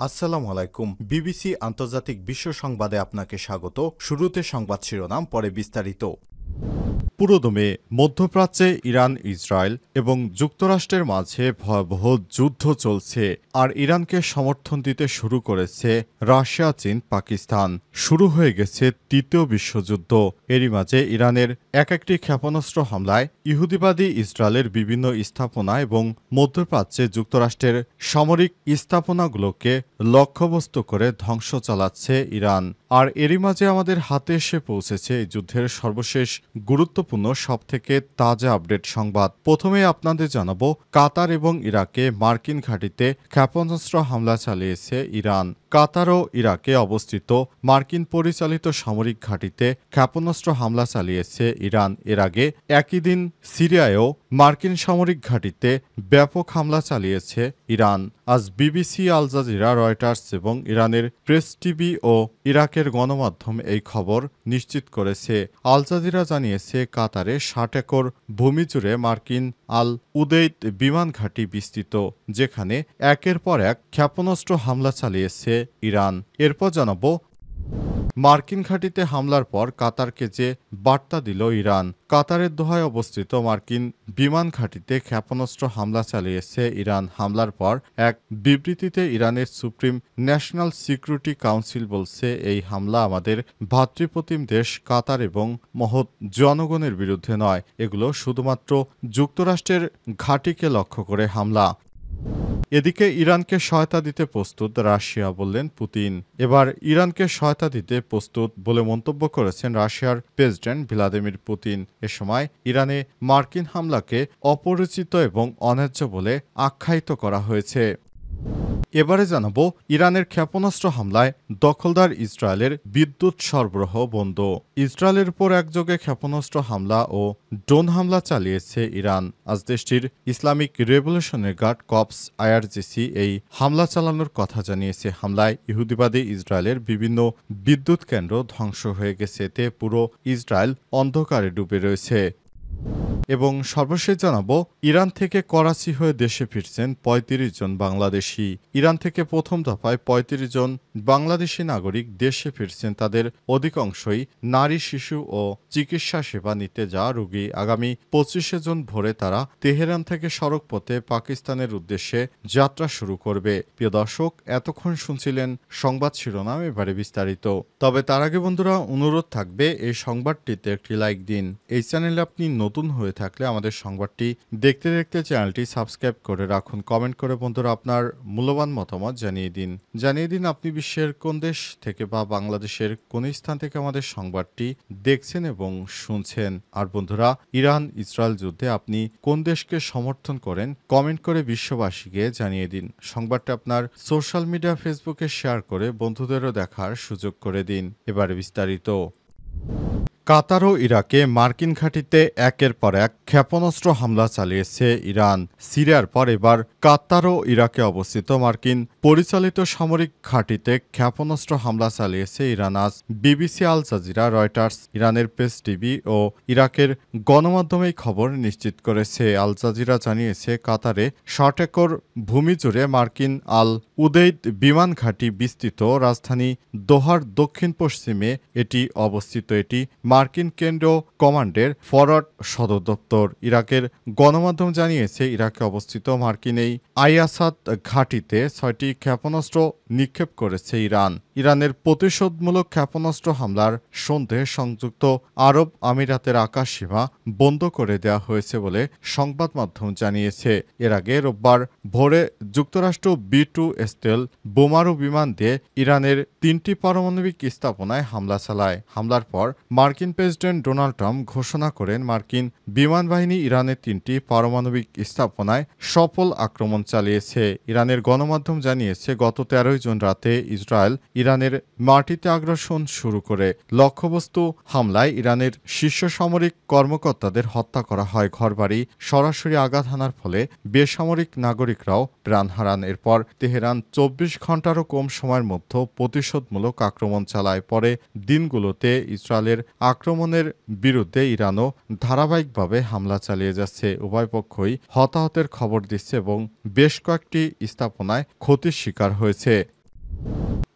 আসসালামু আলাইকুম। বিবিসি আন্তর্জাতিক বিশ্ব সংবাদে আপনাকে স্বাগত। শুরুতে সংবাদ শিরোনাম, পরে বিস্তারিত। পুরোদমে মধ্যপ্রাচ্যে ইরান, ইসরায়েল এবং যুক্তরাষ্ট্রের মাঝে ভয়াবহ যুদ্ধ চলছে, আর ইরানকে সমর্থন দিতে শুরু করেছে রাশিয়া, চীন, পাকিস্তান। শুরু হয়ে গেছে তৃতীয় বিশ্বযুদ্ধ। এরই মাঝে ইরানের একটি ক্ষেপণাস্ত্র হামলায় ইহুদিবাদী ইসরায়েলের বিভিন্ন স্থাপনা এবং মধ্যপ্রাচ্যে যুক্তরাষ্ট্রের সামরিক স্থাপনাগুলোকে লক্ষ্যবস্তু করে ধ্বংস চালাচ্ছে ইরান। আর এরই মাঝে আমাদের হাতে এসে পৌঁছেছে এই যুদ্ধের সর্বশেষ গুরুত্বপূর্ণ সবথেকে তাজা আপডেট সংবাদ। প্রথমে আপনাদের জানাবো, কাতার এবং ইরাকে মার্কিন ঘাঁটিতে ক্ষেপণাস্ত্র হামলা চালিয়েছে ইরান। কাতার ও ইরাকে অবস্থিত মার্কিন পরিচালিত সামরিক ঘাঁটিতে ক্ষেপণাস্ত্র হামলা চালিয়েছে ইরান। এর আগে একই দিন সিরিয়ায়ও মার্কিন সামরিক ঘাঁটিতে ব্যাপক হামলা চালিয়েছে ইরান। আজ বিবিসি, আল জাজিরা, রয়টার্স এবং ইরানের প্রেস টিভি ও ইরাকের গণমাধ্যম এই খবর নিশ্চিত করেছে। আল জাজিরা জানিয়েছে, কাতারে ৬০ একর ভূমি জুড়ে মার্কিন আল উদেইদ বিমান ঘাঁটি বিস্তৃত, যেখানে একের পর এক ক্ষেপণাস্ত্র হামলা চালিয়েছে ইরান। এরপর জানাবো, মার্কিন ঘাঁটিতে হামলার পর কাতারকে যে বার্তা দিল ইরান। কাতারের দোহায় অবস্থিত মার্কিন বিমান ঘাঁটিতে ক্ষেপণাস্ত্র হামলা চালিয়েছে ইরান। হামলার পর এক বিবৃতিতে ইরানের সুপ্রিম ন্যাশনাল সিকিউরিটি কাউন্সিল বলছে, এই হামলা আমাদের ভ্রাতৃপ্রতিম দেশ কাতার এবং মহৎ জনগণের বিরুদ্ধে নয়, এগুলো শুধুমাত্র যুক্তরাষ্ট্রের ঘাঁটিকে লক্ষ্য করে হামলা। এদিকে ইরানকে সহায়তা দিতে প্রস্তুত রাশিয়া, বললেন পুতিন। এবার ইরানকে সহায়তা দিতে প্রস্তুত বলে মন্তব্য করেছেন রাশিয়ার প্রেসিডেন্ট ভ্লাদিমির পুতিন। এ সময় ইরানে মার্কিন হামলাকে অপরিচিত এবং অন্যায্য বলে আখ্যায়িত করা হয়েছে। এবারে জানাবো, ইরানের ক্ষেপণাস্ত্র হামলায় দখলদার ইসরায়েলের বিদ্যুৎ সরবরাহ বন্ধ। ইসরায়েলের উপর একযোগে ক্ষেপণাস্ত্র হামলা ও ড্রোন হামলা চালিয়েছে ইরান। আজ দেশটির Islamic Revolutionary Guard Corps IRGC এই হামলা চালানোর কথা জানিয়েছে। হামলায় ইহুদিবাদী ইসরায়েলের বিভিন্ন বিদ্যুৎ কেন্দ্র ধ্বংস হয়ে গেছে। এতে পুরো ইসরায়েল অন্ধকারে ডুবে রয়েছে। এবং সর্বশেষ জানাবো, ইরান থেকে করাচি হয়ে দেশে ফিরছেন ৩৫ জন বাংলাদেশি। ইরান থেকে প্রথম দফায় ৩৫ জন বাংলাদেশি নাগরিক দেশে ফিরছেন। তাদের অধিকাংশই নারী, শিশু ও চিকিৎসা সেবা নিতে যাওয়া রোগী। আগামী ২৫ জন ভোরে তারা তেহরান থেকে সড়কপথে পাকিস্তানের উদ্দেশ্যে যাত্রা শুরু করবে। প্রিয় দর্শক, এতক্ষণ শুনছিলেন সংবাদ শিরোনাম, এবারে বিস্তারিত। তবে তার আগে বন্ধুরা, অনুরোধ থাকবে এই সংবাদটিতে একটি লাইক দিন। এই চ্যানেলে আপনি নতুন হয়ে থাকলে আমাদের সংবাদটি দেখতে দেখতে চ্যানেলটি সাবস্ক্রাইব করে রাখুন। কমেন্ট করে বন্ধুরা আপনার মূল্যবান মতামত জানিয়ে দিন আপনি বিশ্বের কোন দেশ থেকে বা বাংলাদেশের কোন স্থান থেকে আমাদের সংবাদটি দেখছেন এবং শুনছেন। আর বন্ধুরা, ইরান ইসরায়েল যুদ্ধে আপনি কোন দেশকে সমর্থন করেন কমেন্ট করে বিশ্ববাসীকে জানিয়ে দিন। সংবাদটা আপনার সোশ্যাল মিডিয়া, ফেসবুকে শেয়ার করে বন্ধুদেরও দেখার সুযোগ করে দিন। এবারে বিস্তারিত। কাতার ও ইরাকে মার্কিন ঘাঁটিতে একের পর এক ক্ষেপণাস্ত্র হামলা চালিয়েছে ইরান। সিরিয়ার পর এবার কাতার ও ইরাকে অবস্থিত মার্কিন পরিচালিত সামরিক ঘাঁটিতে ক্ষেপণাস্ত্র হামলা চালিয়েছে ইরান। আজ বিবিসি, আল জাজিরা, রয়টার্স, ইরানের প্রেস টিভি ও ইরাকের গণমাধ্যমে এই খবর নিশ্চিত করেছে। আল জাজিরা জানিয়েছে, কাতারে ৬০ একর ভূমি জুড়ে মার্কিন আল উদেইদ বিমান ঘাঁটি বিস্তৃত। রাজধানী দোহার দক্ষিণ পশ্চিমে এটি অবস্থিত। এটি মার্কিন কেন্দ্রীয় কমান্ডের ফরওয়ার্ড সদর দপ্তর। ইরাকের গণমাধ্যম জানিয়েছে, ইরাকে অবস্থিত মার্কিন এই আইয়াসাদ ঘাঁটিতে ৬টি ক্ষেপণাস্ত্র নিক্ষেপ করেছে ইরান। ইরানের প্রতিশোধমূলক ক্ষেপণাস্ত্র হামলার সন্দেহে সংযুক্ত আরব আমিরাতের আকাশসীমা বন্ধ করে দেওয়া হয়েছে বলে সংবাদ মাধ্যম জানিয়েছে। এর আগে রোববার ভোরে যুক্তরাষ্ট্র B-2 স্টেল বোমারু বিমান দিয়ে ইরানের ৩টি পারমাণবিক স্থাপনায় হামলা চালায়। হামলার পর মার্কিন প্রেসিডেন্ট ডোনাল্ড ট্রাম্প ঘোষণা করেন, মার্কিন বিমান বাহিনী ইরানের ৩টি পারমাণবিক স্থাপনায় সফল আক্রমণ চালিয়েছে। ইরানের গণমাধ্যম জানিয়েছে, গত ১৩ জুন রাতে ইসরায়েল ইরানের মাটিতে আগ্রাসন শুরু করে। লক্ষ্যবস্তু হামলায় ইরানের শীর্ষ সামরিক কর্মকর্তাদের হত্যা করা হয়। ঘরবাড়ি সরাসরি আঘাত হানার ফলে বেসামরিক নাগরিকরাও প্রাণ হারান। এরপর তেহরান ২৪ ঘন্টারও কম সময়ের মধ্যে প্রতিশোধমূলক আক্রমণ চালায়। পরে দিনগুলোতে ইসরায়েলের আক্রমণের বিরুদ্ধে ইরানও ধারাবাহিকভাবে হামলা চালিয়ে যাচ্ছে। উভয় পক্ষই হতাহতের খবর দিচ্ছে এবং বেশ কয়েকটি স্থাপনায় ক্ষতির শিকার হয়েছে।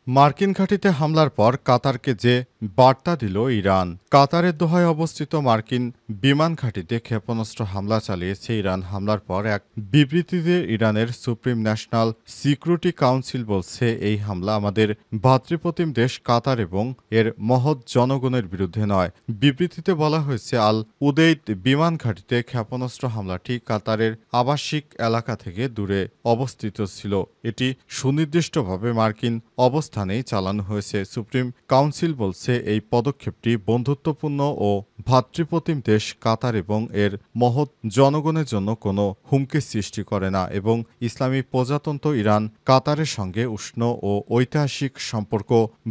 মার্কিন ঘাঁটিতে হামলার পর কাতারকে যে বার্তা দিল ইরান। কাতারের দোহায় অবস্থিত মার্কিন বিমান ঘাঁটিতে ক্ষেপণাস্ত্র হামলা চালিয়েছে ইরান। হামলার পর এক বিবৃতিতে ইরানের সুপ্রিম ন্যাশনাল সিকিউরিটি কাউন্সিল বলছে, এই হামলা আমাদের ভ্রাতৃপ্রতিম দেশ কাতার এবং এর মহৎ জনগণের বিরুদ্ধে নয়। বিবৃতিতে বলা হয়েছে, আল উদেইদ বিমান ঘাঁটিতে ক্ষেপণাস্ত্র হামলাটি কাতারের আবাসিক এলাকা থেকে দূরে অবস্থিত ছিল। এটি সুনির্দিষ্টভাবে মার্কিন অবস্থানেই চালানো হয়েছে। সুপ্রিম কাউন্সিল বলছে, এই পদক্ষেপটি বন্ধুত্বপূর্ণ ও ভ্রাতৃপ্রতিম দেশ কাতার এবং এর মহৎ জনগণের জন্য কোনো হুমকি সৃষ্টি করে না এবং ইসলামী প্রজাতন্ত্র ইরান কাতারের সঙ্গে উষ্ণ ও ঐতিহাসিক সম্পর্ক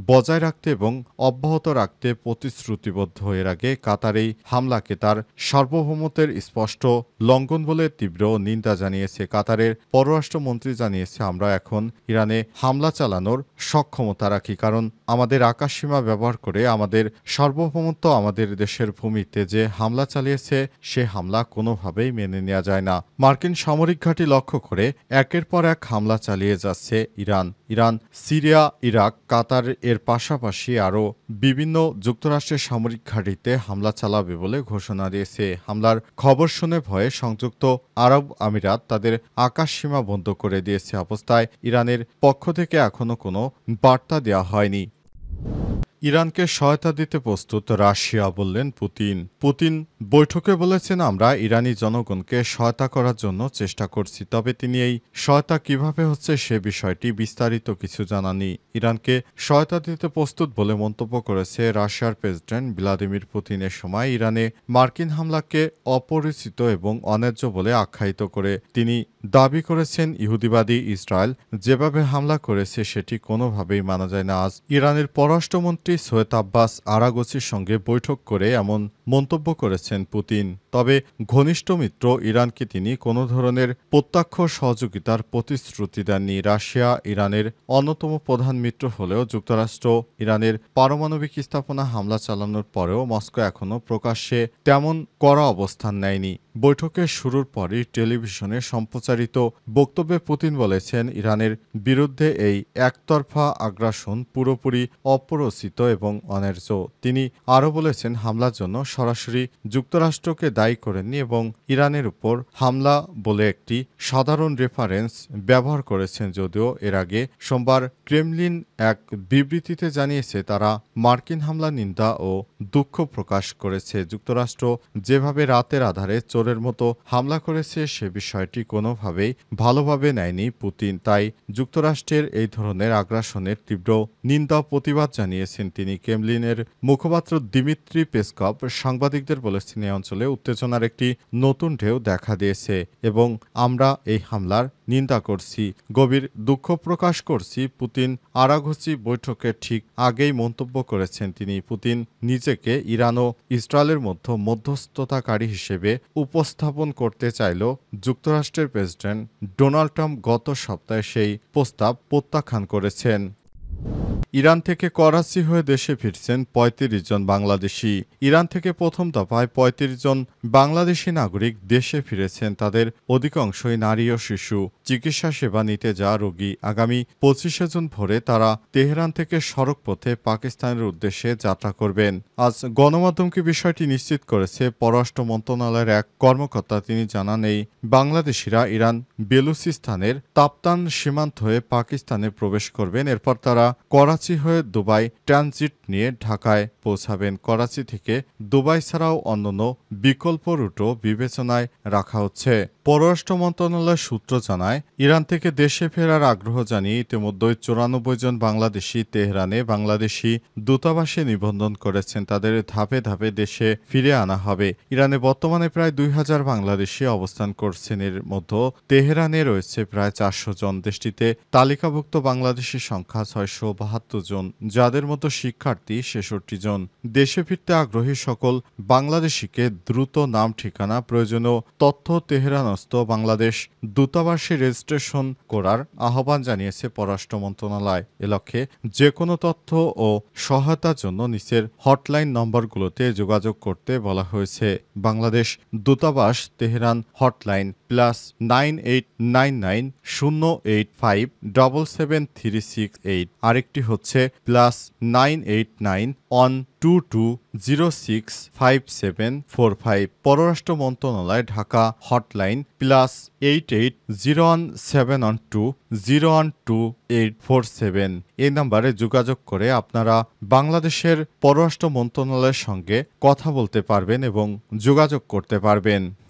বজায় রাখতে এবং অব্যাহত রাখতে প্রতিশ্রুতিবদ্ধ। এর আগে কাতার এই হামলাকে তার সার্বভৌমত্বের স্পষ্ট লঙ্ঘন বলে তীব্র নিন্দা জানিয়েছে। কাতারের পররাষ্ট্রমন্ত্রী জানিয়েছে, আমরা এখন ইরানে হামলা চালানোর সক্ষমতা রাখি, কারণ আমাদের আকাশসীমা ব্যবহার করে আমাদের সার্বভৌমত্ব, আমাদের দেশের ভূমিতে যে হামলা চালিয়েছে সে হামলা কোনোভাবেই মেনে নেওয়া যায় না। মার্কিন সামরিক ঘাঁটি লক্ষ্য করে একের পর এক হামলা চালিয়ে যাচ্ছে ইরান সিরিয়া, ইরাক, কাতার এর পাশাপাশি আরও বিভিন্ন যুক্তরাষ্ট্রের সামরিক ঘাঁটিতে হামলা চালাবে বলে ঘোষণা দিয়েছে। হামলার খবর শুনে ভয়ে সংযুক্ত আরব আমিরাত তাদের আকাশসীমা বন্ধ করে দিয়েছে। অবস্থায় ইরানের পক্ষ থেকে এখনও কোনো বার্তা দেওয়া হয়নি। ইরানকে সহায়তা দিতে প্রস্তুত রাশিয়া, বললেন পুতিন বৈঠকে বলেছেন, আমরা ইরানি জনগণকে সহায়তা করার জন্য চেষ্টা করছি, তবে তিনি এই সহায়তা কিভাবে হচ্ছে সে বিষয়টি বিস্তারিত কিছু জানাননি। ইরানকে সহায়তা দিতে প্রস্তুত বলে মন্তব্য করেছে রাশিয়ার প্রেসিডেন্ট ভ্লাদিমির পুতিনের সময় ইরানে মার্কিন হামলাকে অপরিচিত এবং অন্যায্য বলে আখ্যায়িত করে তিনি দাবি করেছেন, ইহুদিবাদী ইসরায়েল যেভাবে হামলা করেছে সেটি কোনোভাবেই মানা যায় না। আজ ইরানের পররাষ্ট্রমন্ত্রী সৈয়দ আব্বাস আরাগচির সঙ্গে বৈঠক করে এমন মন্তব্য করেছেন পুতিন। তবে ঘনিষ্ঠ মিত্র ইরানকে তিনি কোনো ধরনের প্রত্যক্ষ সহযোগিতার প্রতিশ্রুতি দেননি। রাশিয়া ইরানের অন্যতম প্রধান মিত্র হলেও যুক্তরাষ্ট্র ইরানের পারমাণবিক স্থাপনা হামলা চালানোর পরেও মস্কো এখনও প্রকাশ্যে তেমন কড়া অবস্থান নেয়নি। বৈঠকের শুরুর পরই টেলিভিশনে সম্প্রচারিত বক্তব্যে পুতিন বলেছেন, ইরানের বিরুদ্ধে এই একতরফা আগ্রাসন পুরোপুরি অপ্ররোচিত এবং অন্যায্য। তিনি আরও বলেছেন, হামলার জন্য সরাসরি যুক্তরাষ্ট্রকে দায়ী করেননি এবং ইরানের উপর হামলা বলে একটি সাধারণ রেফারেন্স ব্যবহার করেছেন। যদিও এর আগে সোমবার ক্রেমলিন এক বিবৃতিতে জানিয়েছে, তারা মার্কিন হামলা নিন্দা ও দুঃখ প্রকাশ করেছে। যুক্তরাষ্ট্র যেভাবে রাতের আধারে চোরের মতো হামলা করেছে সে বিষয়টি কোনোভাবেই ভালোভাবে নেয়নি পুতিন। তাই যুক্তরাষ্ট্রের এই ধরনের আগ্রাসনের তীব্র নিন্দা প্রতিবাদ জানিয়েছেন তিনি। ক্রেমলিনের মুখপাত্র দিমিত্রি পেসকভ সাংবাদিকদের বলেছেন, এই অঞ্চলে উত্তেজনার একটি নতুন ঢেউ দেখা দিয়েছে এবং আমরা এই হামলার নিন্দা করছি, গভীর দুঃখ প্রকাশ করছি। পুতিন আরাঘচি বৈঠকের ঠিক আগেই মন্তব্য করেছেন তিনি। পুতিন নিজেকে ইরান ও ইসরায়েলের মধ্যে মধ্যস্থতাকারী হিসেবে উপস্থাপন করতে চাইলেও যুক্তরাষ্ট্রের প্রেসিডেন্ট ডোনাল্ড ট্রাম্প গত সপ্তাহে সেই প্রস্তাব প্রত্যাখ্যান করেছেন। ইরান থেকে করাচি হয়ে দেশে ফিরছেন ৩৫ জন বাংলাদেশি। ইরান থেকে প্রথম দফায় ৩৫ জন বাংলাদেশি নাগরিক দেশে ফিরেছেন। তাদের অধিকাংশই নারী ও শিশু। চিকিৎসা সেবা নিতে যাওয়া রোগী। আগামী ২৫শে জুন ভোরে তারা তেহরান থেকে সড়কপথে পাকিস্তানের উদ্দেশ্যে যাত্রা করবেন। আজ গণমাধ্যমকে বিষয়টি নিশ্চিত করেছে পররাষ্ট্র মন্ত্রণালয়ের এক কর্মকর্তা। তিনি জানান, এই বাংলাদেশিরা ইরান বেলুচিস্তানের তাপ্তান সীমান্ত হয়ে পাকিস্তানে প্রবেশ করবেন। এরপর তারা করাচি হয়ে দুবাই ট্রানজিট নিয়ে ঢাকায় পৌঁছাবেন। করাচি থেকে দুবাই ছাড়াও অন্যান্য বিকল্প রুটও বিবেচনায় রাখা হচ্ছে। পররাষ্ট্র মন্ত্রণালয় সূত্র জানায়, ইরান থেকে দেশে ফেরার আগ্রহ জানিয়ে ইতিমধ্যে ৯৪ জন বাংলাদেশি তেহরানে বাংলাদেশি দূতাবাসে নিবন্ধন করেছেন। তাদের ধাপে ধাপে দেশে ফিরে আনা হবে। ইরানে বর্তমানে প্রায় ২,০০০ বাংলাদেশি অবস্থান করছেন। এর মধ্যে তেহরানে রয়েছে প্রায় ৪০০ জন। দেশটিতে তালিকাভুক্ত বাংলাদেশি সংখ্যা ৬৭২ জন, যাদের মধ্যে শিক্ষার্থী ৬৬ জন। দেশে ফিরতে আগ্রহী সকল বাংলাদেশিকে দ্রুত নাম, ঠিকানা, প্রয়োজনীয় তথ্য তেহরানস্থ বাংলাদেশ দূতাবাসে রেজিস্ট্রেশন করার আহ্বান জানিয়েছে পররাষ্ট্র মন্ত্রণালয়। এ লক্ষ্যে যে কোনো তথ্য ও সহায়তার জন্য নিচের হটলাইন নম্বরগুলোতে যোগাযোগ করতে বলা হয়েছে। বাংলাদেশ দূতাবাস তেহরান হটলাইন +9899 085 77368। আরেকটি হচ্ছে +989122065745। পররাষ্ট্র মন্ত্রণালয় ঢাকা হটলাইন +88017120128847। এই নম্বরে যোগাযোগ করে আপনারা বাংলাদেশের পররাষ্ট্র মন্ত্রণালয়ের সঙ্গে কথা বলতে পারবেন এবং যোগাযোগ করতে পারবেন।